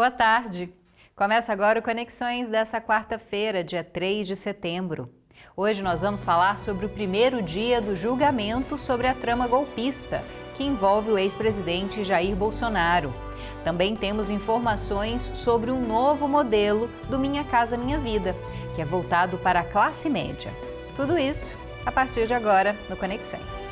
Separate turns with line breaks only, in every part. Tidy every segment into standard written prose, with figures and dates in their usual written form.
Boa tarde! Começa agora o Conexões dessa quarta-feira, dia 3 de setembro. Hoje nós vamos falar sobre o primeiro dia do julgamento sobre a trama golpista, que envolve o ex-presidente Jair Bolsonaro. Também temos informações sobre um novo modelo do Minha Casa Minha Vida, que é voltado para a classe média. Tudo isso a partir de agora no Conexões.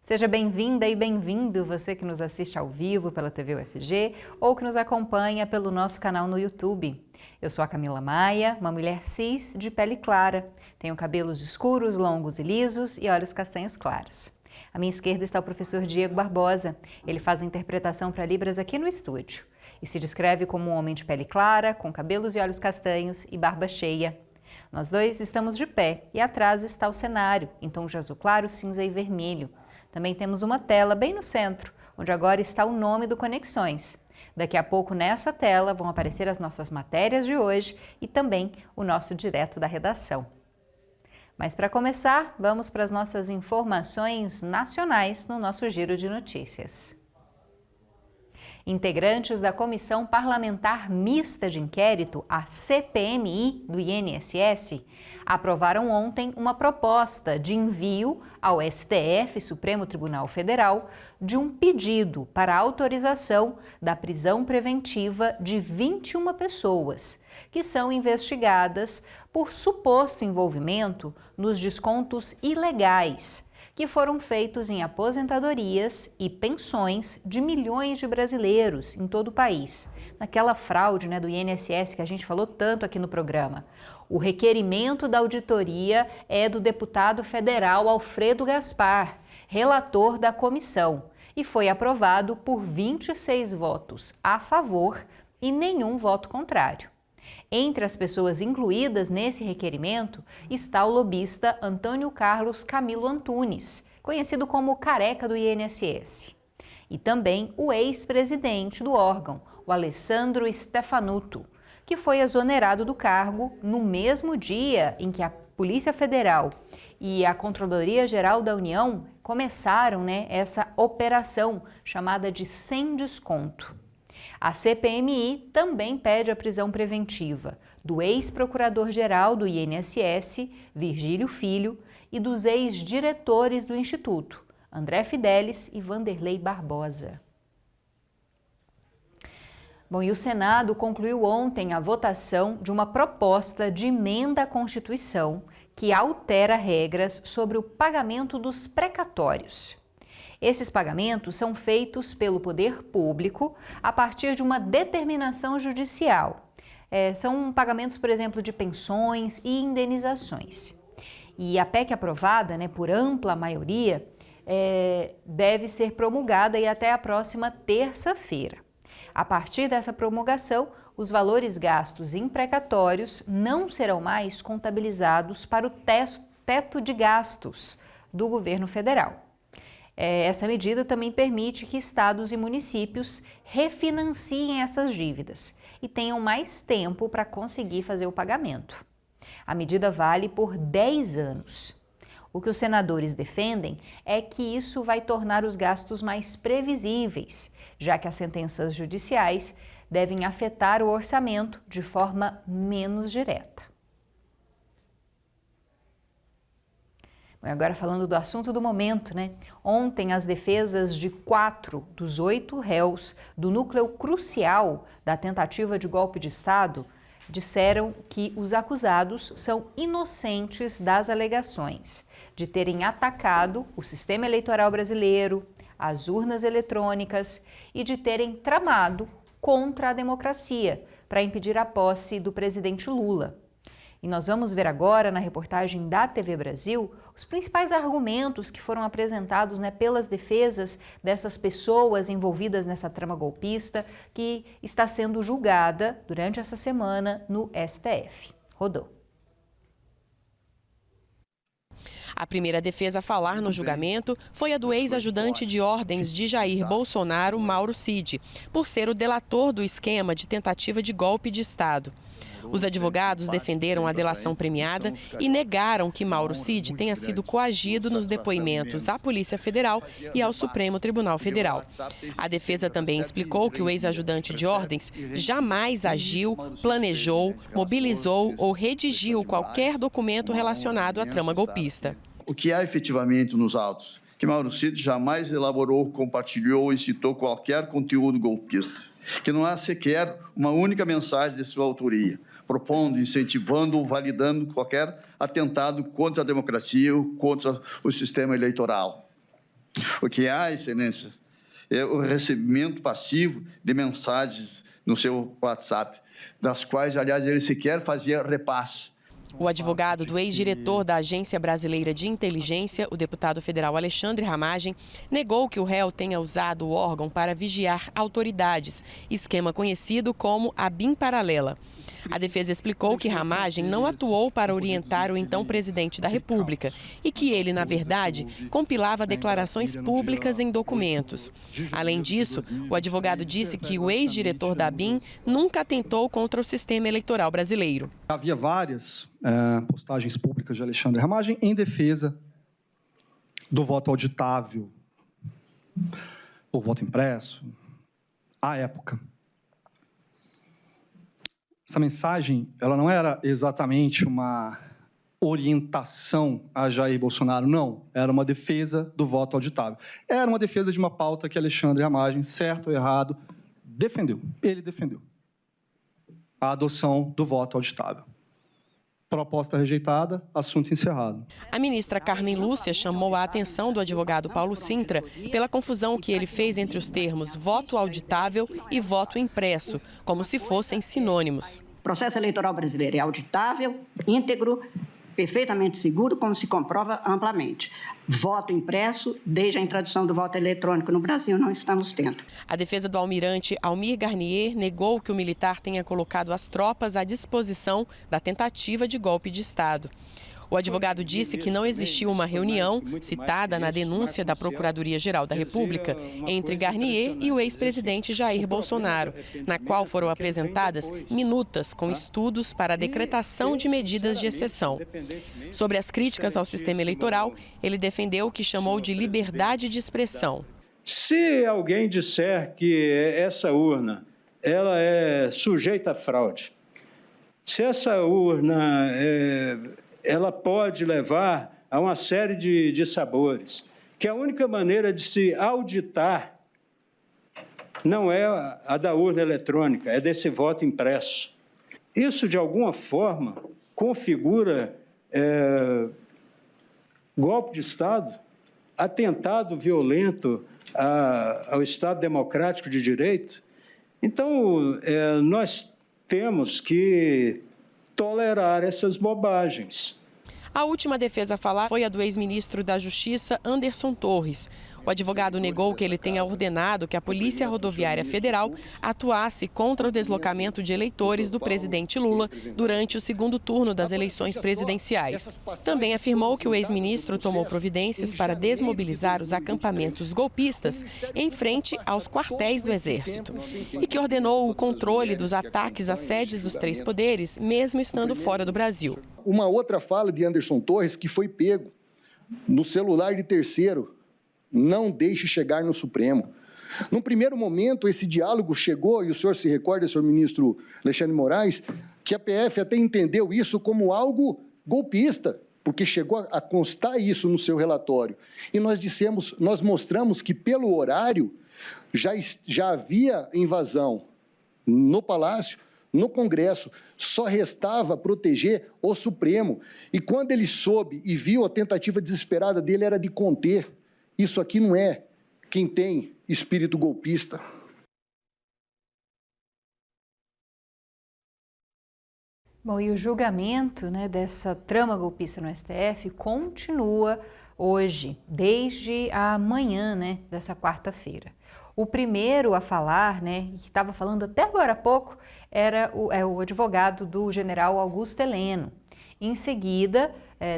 Seja bem-vinda e bem-vindo, você que nos assiste ao vivo pela TV UFG ou que nos acompanha pelo nosso canal no YouTube. Eu sou a Camila Maia, uma mulher cis de pele clara. Tenho cabelos escuros, longos e lisos e olhos castanhos claros. À minha esquerda está o professor Diego Barbosa. Ele faz a interpretação para Libras aqui no estúdio e se descreve como um homem de pele clara, com cabelos e olhos castanhos e barba cheia. Nós dois estamos de pé e atrás está o cenário, em tons de azul claro, cinza e vermelho. Também temos uma tela bem no centro, onde agora está o nome do Conexões. Daqui a pouco, nessa tela, vão aparecer as nossas matérias de hoje e também o nosso direto da redação. Mas para começar, vamos para as nossas informações nacionais no nosso Giro de Notícias. Integrantes da Comissão Parlamentar Mista de Inquérito, a CPMI, do INSS, aprovaram ontem uma proposta de envio ao STF, Supremo Tribunal Federal, de um pedido para autorização da prisão preventiva de 21 pessoas, que são investigadas por suposto envolvimento nos descontos ilegais que foram feitos em aposentadorias e pensões de milhões de brasileiros em todo o país. Naquela fraude do INSS que a gente falou tanto aqui no programa. O requerimento da auditoria é do deputado federal Alfredo Gaspar, relator da comissão, e foi aprovado por 26 votos a favor e nenhum voto contrário. Entre as pessoas incluídas nesse requerimento está o lobista Antônio Carlos Camilo Antunes, conhecido como Careca do INSS. E também o ex-presidente do órgão, o Alessandro Stefanuto, que foi exonerado do cargo no mesmo dia em que a Polícia Federal e a Controladoria Geral da União começaram essa operação chamada de Sem Desconto. A CPMI também pede a prisão preventiva do ex-procurador-geral do INSS, Virgílio Filho, e dos ex-diretores do Instituto, André Fidelis e Vanderlei Barbosa. Bom, e o Senado concluiu ontem a votação de uma proposta de emenda à Constituição que altera regras sobre o pagamento dos precatórios. Esses pagamentos são feitos pelo poder público a partir de uma determinação judicial. São pagamentos, por exemplo, de pensões e indenizações. E a PEC aprovada por ampla maioria deve ser promulgada até a próxima terça-feira. A partir dessa promulgação, os valores gastos em precatórios não serão mais contabilizados para o teto de gastos do governo federal. Essa medida também permite que estados e municípios refinanciem essas dívidas e tenham mais tempo para conseguir fazer o pagamento. A medida vale por 10 anos. O que os senadores defendem é que isso vai tornar os gastos mais previsíveis, já que as sentenças judiciais devem afetar o orçamento de forma menos direta. Agora falando do assunto do momento, Ontem as defesas de 4 dos 8 réus do núcleo crucial da tentativa de golpe de Estado disseram que os acusados são inocentes das alegações de terem atacado o sistema eleitoral brasileiro, as urnas eletrônicas e de terem tramado contra a democracia para impedir a posse do presidente Lula. E nós vamos ver agora, na reportagem da TV Brasil, os principais argumentos que foram apresentados pelas defesas dessas pessoas envolvidas nessa trama golpista que está sendo julgada durante essa semana no STF. Rodou.
A primeira defesa a falar no julgamento foi a do ex-ajudante de ordens de Jair Bolsonaro, Mauro Cid, por ser o delator do esquema de tentativa de golpe de Estado. Os advogados defenderam a delação premiada e negaram que Mauro Cid tenha sido coagido nos depoimentos à Polícia Federal e ao Supremo Tribunal Federal. A defesa também explicou que o ex-ajudante de ordens jamais agiu, planejou, mobilizou ou redigiu qualquer documento relacionado à trama golpista.
O que há efetivamente nos autos? Que Mauro Cid jamais elaborou, compartilhou ou incitou qualquer conteúdo golpista. Que não há sequer uma única mensagem de sua autoria, propondo, incentivando ou validando qualquer atentado contra a democracia ou contra o sistema eleitoral. O que há, Excelência, é o recebimento passivo de mensagens no seu WhatsApp, das quais, aliás, ele sequer fazia repasse.
O advogado do ex-diretor da Agência Brasileira de Inteligência, o deputado federal Alexandre Ramagem, negou que o réu tenha usado o órgão para vigiar autoridades, esquema conhecido como a BIM paralela. A defesa explicou que Ramagem não atuou para orientar o então presidente da República e que ele, na verdade, compilava declarações públicas em documentos. Além disso, o advogado disse que o ex-diretor da BIM nunca atentou contra o sistema eleitoral brasileiro.
Havia várias postagens públicas de Alexandre Ramagem em defesa do voto auditável, ou voto impresso, à época. Essa mensagem, ela não era exatamente uma orientação a Jair Bolsonaro, não. Era uma defesa do voto auditável. Era uma defesa de uma pauta que Alexandre Ramagem, certo ou errado, defendeu. Ele defendeu a adoção do voto auditável. Proposta rejeitada, assunto encerrado.
A ministra Carmen Lúcia chamou a atenção do advogado Paulo Sintra pela confusão que ele fez entre os termos voto auditável e voto impresso, como se fossem sinônimos.
O processo eleitoral brasileiro é auditável, íntegro, perfeitamente seguro, como se comprova amplamente. Voto impresso, desde a introdução do voto eletrônico no Brasil, não estamos tendo.
A defesa do almirante Almir Garnier negou que o militar tenha colocado as tropas à disposição da tentativa de golpe de Estado. O advogado disse que não existiu uma reunião, citada na denúncia da Procuradoria-Geral da República, entre Garnier e o ex-presidente Jair Bolsonaro, na qual foram apresentadas minutas com estudos para a decretação de medidas de exceção. Sobre as críticas ao sistema eleitoral, ele defendeu o que chamou de liberdade de expressão.
Se alguém disser que essa urna ela é sujeita a fraude, se essa urna ela pode levar a uma série de sabores, que a única maneira de se auditar não é a da urna eletrônica, é desse voto impresso. Isso, de alguma forma, configura golpe de Estado, atentado violento ao Estado democrático de direito. Então, nós temos que tolerar essas bobagens.
A última defesa a falar foi a do ex-ministro da Justiça, Anderson Torres. O advogado negou que ele tenha ordenado que a Polícia Rodoviária Federal atuasse contra o deslocamento de eleitores do presidente Lula durante o segundo turno das eleições presidenciais. Também afirmou que o ex-ministro tomou providências para desmobilizar os acampamentos golpistas em frente aos quartéis do Exército e que ordenou o controle dos ataques às sedes dos três poderes, mesmo estando fora do Brasil.
Uma outra fala de Anderson Torres que foi pego no celular de terceiro: não deixe chegar no Supremo. Num primeiro momento, esse diálogo chegou, e o senhor se recorda, senhor ministro Alexandre Moraes, que a PF até entendeu isso como algo golpista, porque chegou a constar isso no seu relatório. E nós mostramos que, pelo horário, já havia invasão no Palácio, no Congresso, só restava proteger o Supremo. E quando ele soube e viu a tentativa desesperada dele era de conter. Isso aqui não é quem tem espírito golpista.
Bom, e o julgamento, dessa trama golpista no STF continua hoje, desde a manhã, dessa quarta-feira. O primeiro a falar, que estava falando até agora há pouco, era o advogado do general Augusto Heleno. Em seguida,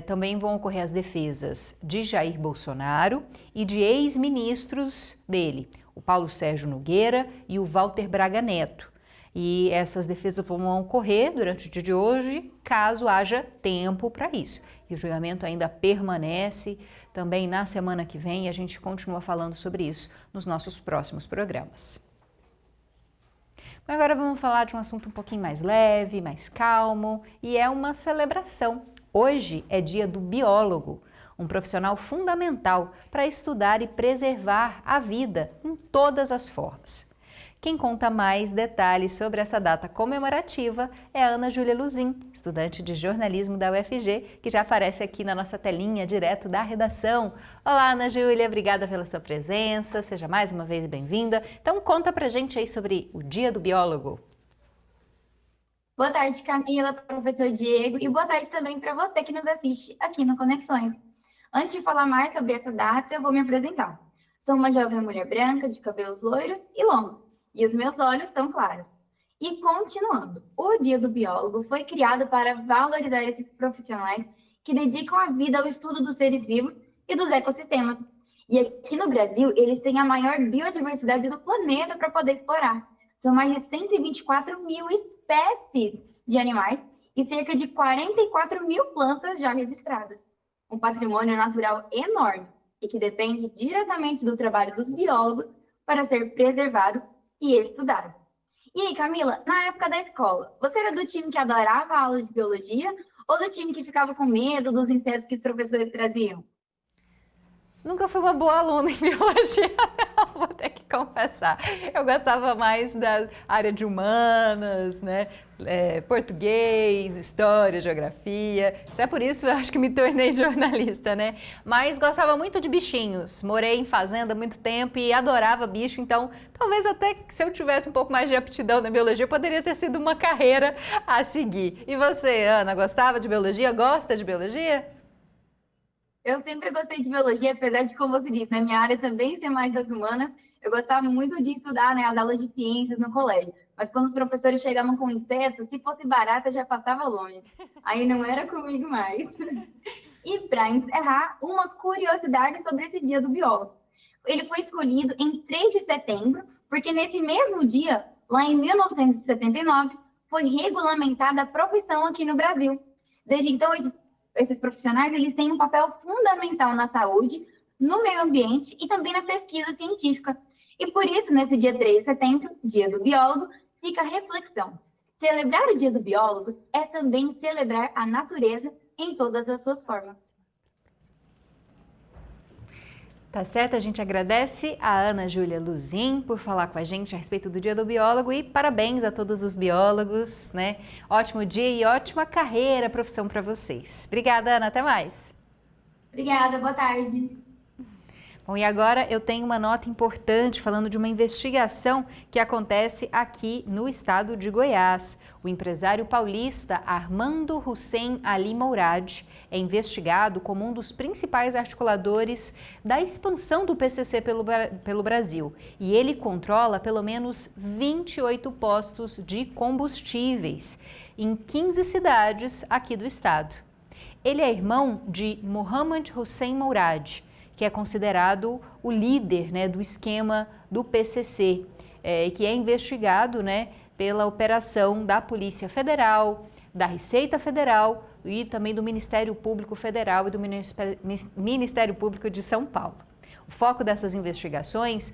também vão ocorrer as defesas de Jair Bolsonaro e de ex-ministros dele, o Paulo Sérgio Nogueira e o Walter Braga Neto. E essas defesas vão ocorrer durante o dia de hoje, caso haja tempo para isso. E o julgamento ainda permanece também na semana que vem e a gente continua falando sobre isso nos nossos próximos programas. Agora vamos falar de um assunto um pouquinho mais leve, mais calmo, e é uma celebração. Hoje é dia do biólogo, um profissional fundamental para estudar e preservar a vida em todas as formas. Quem conta mais detalhes sobre essa data comemorativa é a Ana Júlia Luzin, estudante de jornalismo da UFG, que já aparece aqui na nossa telinha, direto da redação. Olá, Ana Júlia, obrigada pela sua presença, seja mais uma vez bem-vinda. Então conta pra gente aí sobre o Dia do Biólogo.
Boa tarde, Camila, professor Diego, e boa tarde também para você que nos assiste aqui no Conexões. Antes de falar mais sobre essa data, eu vou me apresentar. Sou uma jovem mulher branca, de cabelos loiros e longos. E os meus olhos são claros. E continuando, o Dia do Biólogo foi criado para valorizar esses profissionais que dedicam a vida ao estudo dos seres vivos e dos ecossistemas. E aqui no Brasil, eles têm a maior biodiversidade do planeta para poder explorar. São mais de 124 mil espécies de animais e cerca de 44 mil plantas já registradas. Um patrimônio natural enorme e que depende diretamente do trabalho dos biólogos para ser preservado e estudado. E aí, Camila, na época da escola, você era do time que adorava a aula de biologia ou do time que ficava com medo dos insetos que os professores traziam?
Nunca fui uma boa aluna em biologia, não, vou ter que confessar. Eu gostava mais da área de humanas, né? Português, história, geografia. Até por isso eu acho que me tornei jornalista, né? Mas gostava muito de bichinhos. Morei em fazenda há muito tempo e adorava bicho, então talvez até se eu tivesse um pouco mais de aptidão na biologia, poderia ter sido uma carreira a seguir. E você, Ana, gostava de biologia? Gosta de biologia?
Eu sempre gostei de biologia, apesar de, como você disse, na minha área também ser mais das humanas, eu gostava muito de estudar, né, as aulas de ciências no colégio. Mas quando os professores chegavam com insetos, se fosse barata, já passava longe. Aí não era comigo mais. E para encerrar, uma curiosidade sobre esse Dia do Biólogo. Ele foi escolhido em 3 de setembro, porque nesse mesmo dia, lá em 1979, foi regulamentada a profissão aqui no Brasil. Desde então, esses profissionais eles têm um papel fundamental na saúde, no meio ambiente e também na pesquisa científica. E por isso, nesse dia 3 de setembro, Dia do Biólogo, fica a reflexão. Celebrar o Dia do Biólogo é também celebrar a natureza em todas as suas formas.
Tá certo, a gente agradece a Ana Júlia Luzin por falar com a gente a respeito do Dia do Biólogo e parabéns a todos os biólogos, né? Ótimo dia e ótima carreira, profissão para vocês. Obrigada, Ana, até mais.
Obrigada, boa tarde.
Bom, e agora eu tenho uma nota importante falando de uma investigação que acontece aqui no estado de Goiás. O empresário paulista Armando Hussein Ali Mourad é investigado como um dos principais articuladores da expansão do PCC pelo Brasil. E ele controla pelo menos 28 postos de combustíveis em 15 cidades aqui do estado. Ele é irmão de Mohamed Hussein Mourad, que é considerado o líder, né, do esquema do PCC, que é investigado, né, pela operação da Polícia Federal, da Receita Federal e também do Ministério Público Federal e do Ministério Público de São Paulo. O foco dessas investigações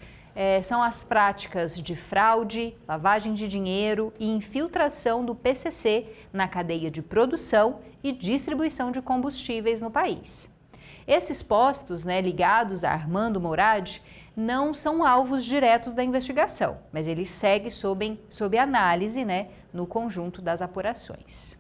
são as práticas de fraude, lavagem de dinheiro e infiltração do PCC na cadeia de produção e distribuição de combustíveis no país. Esses postos, né, ligados a Armando Mourad, não são alvos diretos da investigação, mas ele segue sob análise, né, no conjunto das apurações.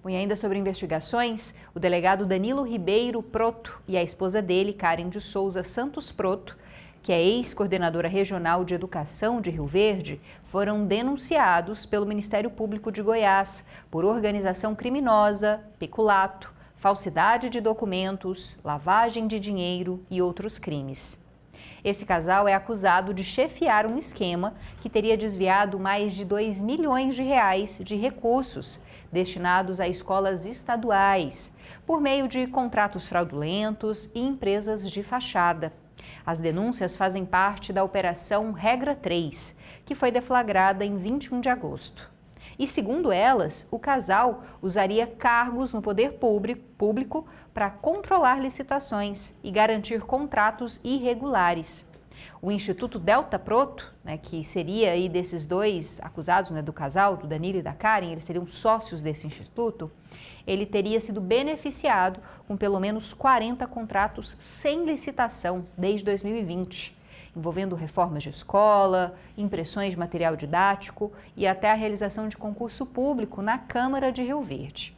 Bom, e ainda sobre investigações, o delegado Danilo Ribeiro Proto e a esposa dele, Karen de Souza Santos Proto, que é ex-coordenadora regional de educação de Rio Verde, foram denunciados pelo Ministério Público de Goiás por organização criminosa, peculato, falsidade de documentos, lavagem de dinheiro e outros crimes. Esse casal é acusado de chefiar um esquema que teria desviado mais de 2 milhões de reais de recursos destinados a escolas estaduais, por meio de contratos fraudulentos e empresas de fachada. As denúncias fazem parte da Operação Regra 3, que foi deflagrada em 21 de agosto. E, segundo elas, o casal usaria cargos no poder público para controlar licitações e garantir contratos irregulares. O Instituto Delta Proto, que seria aí desses dois acusados, do casal, do Danilo e da Karen, eles seriam sócios desse instituto, ele teria sido beneficiado com pelo menos 40 contratos sem licitação desde 2020, envolvendo reformas de escola, impressões de material didático e até a realização de concurso público na Câmara de Rio Verde.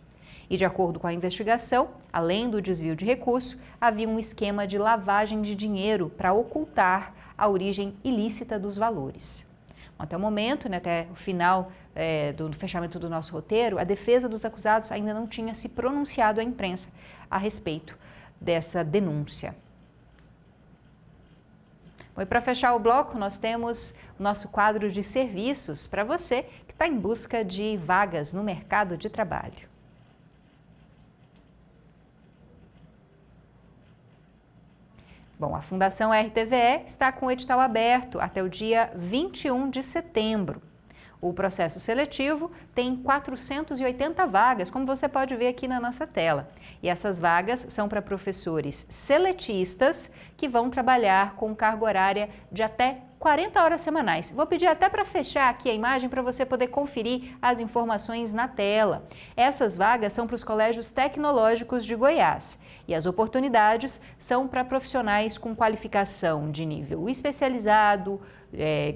E, de acordo com a investigação, além do desvio de recurso, havia um esquema de lavagem de dinheiro para ocultar a origem ilícita dos valores. Até o momento, até o final do fechamento do nosso roteiro, a defesa dos acusados ainda não tinha se pronunciado à imprensa a respeito dessa denúncia. Bom, e para fechar o bloco, nós temos o nosso quadro de serviços para você que está em busca de vagas no mercado de trabalho. Bom, a Fundação RTVE está com o edital aberto até o dia 21 de setembro. O processo seletivo tem 480 vagas, como você pode ver aqui na nossa tela. E essas vagas são para professores seletistas que vão trabalhar com carga horária de até 40 horas semanais. Vou pedir até para fechar aqui a imagem para você poder conferir as informações na tela. Essas vagas são para os colégios tecnológicos de Goiás. E as oportunidades são para profissionais com qualificação de nível especializado,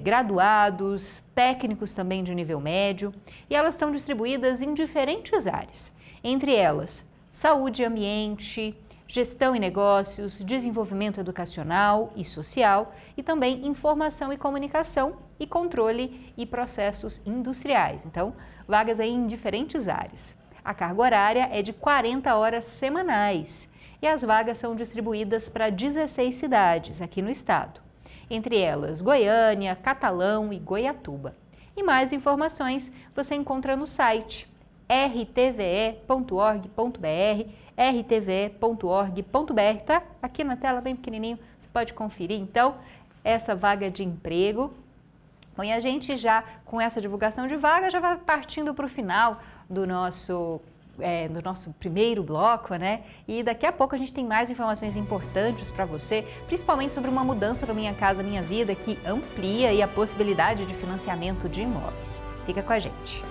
graduados, técnicos também de nível médio, e elas estão distribuídas em diferentes áreas, entre elas saúde e ambiente, gestão e negócios, desenvolvimento educacional e social e também informação e comunicação e controle e processos industriais. Então, vagas aí em diferentes áreas. A carga horária é de 40 horas semanais e as vagas são distribuídas para 16 cidades aqui no estado. Entre elas Goiânia, Catalão e Goiatuba. E mais informações você encontra no site rtve.org.br, rtve.org.br, tá aqui na tela bem pequenininho, você pode conferir então essa vaga de emprego. Bom, e a gente já com essa divulgação de vaga já vai partindo para o final do nosso primeiro bloco, E daqui a pouco a gente tem mais informações importantes para você, principalmente sobre uma mudança do Minha Casa Minha Vida que amplia aí a possibilidade de financiamento de imóveis. Fica com a gente.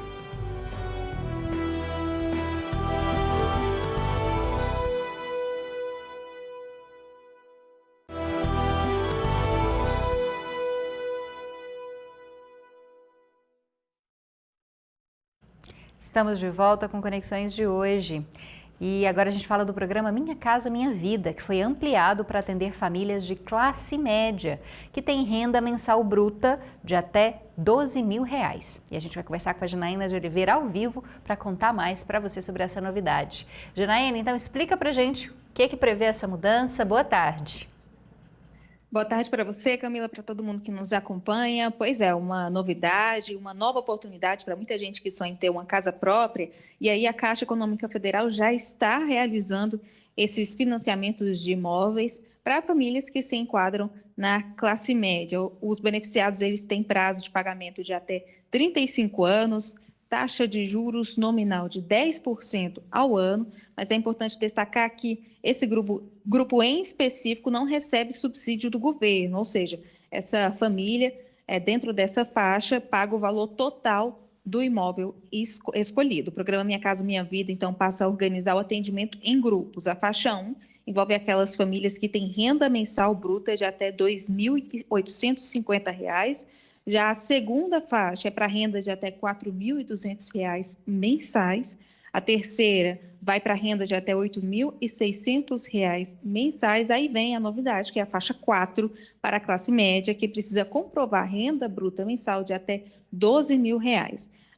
Estamos de volta com Conexões de hoje. E agora a gente fala do programa Minha Casa Minha Vida, que foi ampliado para atender famílias de classe média, que têm renda mensal bruta de até R$12 mil. E a gente vai conversar com a Janaína de Oliveira ao vivo para contar mais para você sobre essa novidade. Janaína, então explica para a gente o que prevê essa mudança. Boa tarde.
Boa tarde para você, Camila, para todo mundo que nos acompanha. Pois é, uma novidade, uma nova oportunidade para muita gente que sonha em ter uma casa própria. E aí a Caixa Econômica Federal já está realizando esses financiamentos de imóveis para famílias que se enquadram na classe média. Os beneficiados eles têm prazo de pagamento de até 35 anos, taxa de juros nominal de 10% ao ano, mas é importante destacar que esse grupo em específico não recebe subsídio do governo, ou seja, essa família, dentro dessa faixa, paga o valor total do imóvel escolhido. O programa Minha Casa Minha Vida, então, passa a organizar o atendimento em grupos. A faixa 1 envolve aquelas famílias que têm renda mensal bruta de até R$ 2.850, já a segunda faixa é para renda de até R$ 4.200 mensais, a terceira vai para renda de até R$ 8.600 mensais, aí vem a novidade, que é a faixa 4 para a classe média, que precisa comprovar renda bruta mensal de até R$ 12 mil.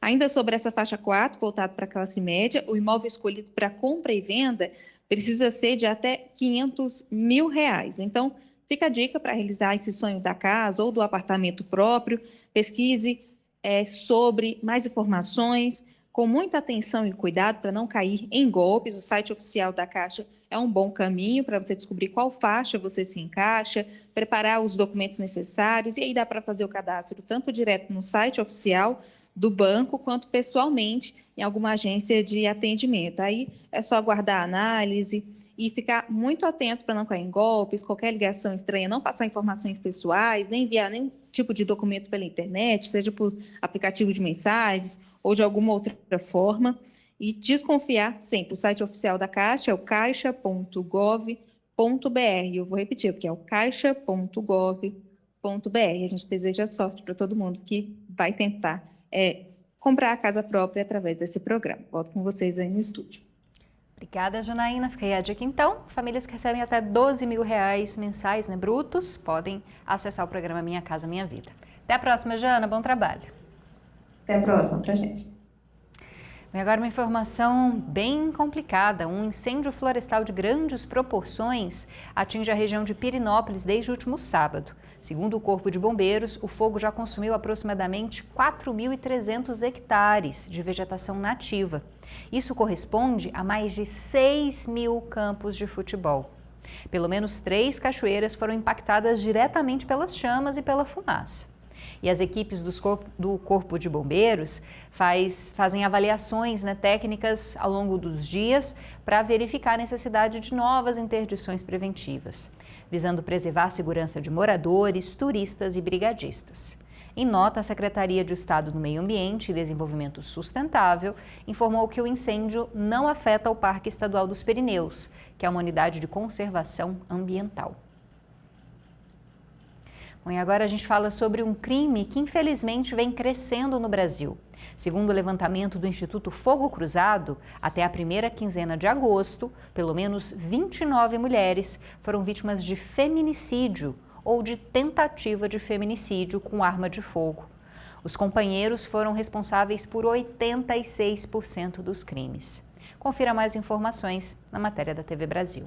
Ainda sobre essa faixa 4, voltado para a classe média, o imóvel escolhido para compra e venda precisa ser de até R$ 500 mil. Então, fica a dica para realizar esse sonho da casa ou do apartamento próprio, pesquise sobre mais informações, com muita atenção e cuidado para não cair em golpes. O site oficial da Caixa é um bom caminho para você descobrir qual faixa você se encaixa, preparar os documentos necessários, e aí dá para fazer o cadastro tanto direto no site oficial do banco, quanto pessoalmente em alguma agência de atendimento. Aí é só aguardar a análise e ficar muito atento para não cair em golpes, qualquer ligação estranha, não passar informações pessoais, nem enviar nenhum tipo de documento pela internet, seja por aplicativo de mensagens ou de alguma outra forma, e desconfiar sempre. O site oficial da Caixa é o caixa.gov.br. Eu vou repetir, porque é o caixa.gov.br. A gente deseja sorte para todo mundo que vai tentar comprar a casa própria através desse programa. Volto com vocês aí no estúdio.
Obrigada, Janaína. Fica aí a dica, então. Famílias que recebem até R$12 mil mensais, brutos, podem acessar o programa Minha Casa Minha Vida. Até a próxima, Jana. Bom trabalho.
Até a próxima pra gente.
E agora uma informação bem complicada. Um incêndio florestal de grandes proporções atinge a região de Pirenópolis desde o último sábado. Segundo o Corpo de Bombeiros, o fogo já consumiu aproximadamente 4.300 hectares de vegetação nativa. Isso corresponde a mais de 6.000 campos de futebol. Pelo menos 3 cachoeiras foram impactadas diretamente pelas chamas e pela fumaça. E as equipes do Corpo de Bombeiros fazem avaliações técnicas ao longo dos dias para verificar a necessidade de novas interdições preventivas, visando preservar a segurança de moradores, turistas e brigadistas. Em nota, a Secretaria de Estado do Meio Ambiente e Desenvolvimento Sustentável informou que o incêndio não afeta o Parque Estadual dos Pirineus, que é uma unidade de conservação ambiental. Bom, e agora a gente fala sobre um crime que infelizmente vem crescendo no Brasil. Segundo o levantamento do Instituto Fogo Cruzado, até a primeira quinzena de agosto, pelo menos 29 mulheres foram vítimas de feminicídio ou de tentativa de feminicídio com arma de fogo. Os companheiros foram responsáveis por 86% dos crimes. Confira mais informações na matéria da TV Brasil.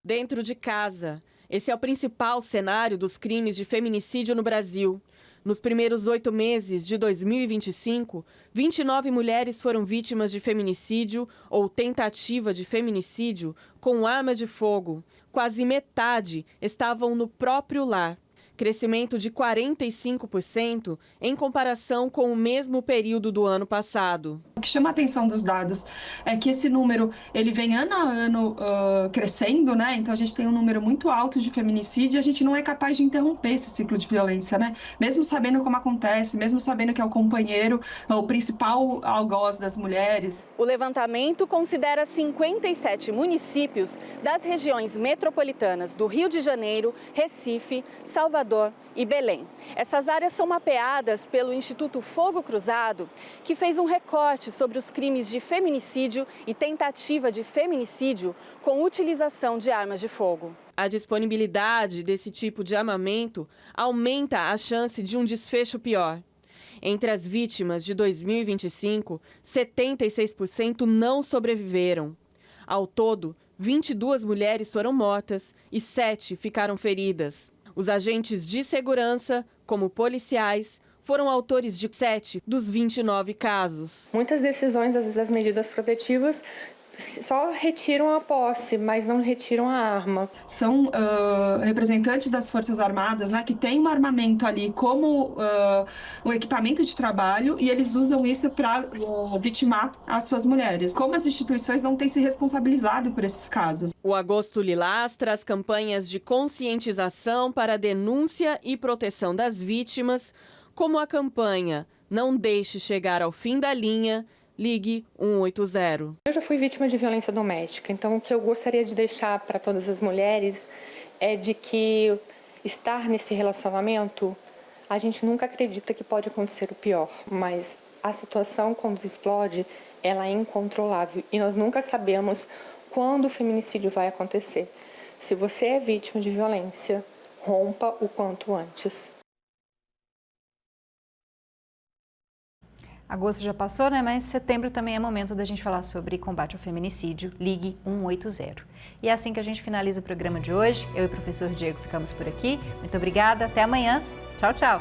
Dentro de casa. Esse é o principal cenário dos crimes de feminicídio no Brasil. Nos primeiros 8 meses de 2025, 29 mulheres foram vítimas de feminicídio ou tentativa de feminicídio com arma de fogo. Quase metade estavam no próprio lar. Crescimento de 45% em comparação com o mesmo período do ano passado.
O que chama a atenção dos dados é que esse número ele vem ano a ano crescendo, né? Então a gente tem um número muito alto de feminicídio e a gente não é capaz de interromper esse ciclo de violência, né? Mesmo sabendo como acontece, mesmo sabendo que é o companheiro, o principal algoz das mulheres.
O levantamento considera 57 municípios das regiões metropolitanas do Rio de Janeiro, Recife, Salvador e Belém. Essas áreas são mapeadas pelo Instituto Fogo Cruzado, que fez um recorte sobre os crimes de feminicídio e tentativa de feminicídio com utilização de armas de fogo. A disponibilidade desse tipo de armamento aumenta a chance de um desfecho pior. Entre as vítimas de 2025, 76% não sobreviveram. Ao todo, 22 mulheres foram mortas e 7 ficaram feridas. Os agentes de segurança, como policiais, foram autores de 7 dos 29 casos.
Muitas decisões das medidas protetivas só retiram a posse, mas não retiram a arma.
São representantes das Forças Armadas, né, que têm um armamento ali como um equipamento de trabalho e eles usam isso para vitimar as suas mulheres. Como as instituições não têm se responsabilizado por esses casos.
O Agosto Lilás traz campanhas de conscientização para a denúncia e proteção das vítimas, como a campanha Não Deixe Chegar ao Fim da Linha, Ligue 180.
Eu já fui vítima de violência doméstica, então o que eu gostaria de deixar para todas as mulheres é de que estar nesse relacionamento, a gente nunca acredita que pode acontecer o pior, mas a situação quando explode, ela é incontrolável e nós nunca sabemos quando o feminicídio vai acontecer. Se você é vítima de violência, rompa o quanto antes.
Agosto já passou, né? Mas setembro também é momento da gente falar sobre combate ao feminicídio. Ligue 180. E é assim que a gente finaliza o programa de hoje. Eu e o professor Diego ficamos por aqui. Muito obrigada. Até amanhã. Tchau, tchau.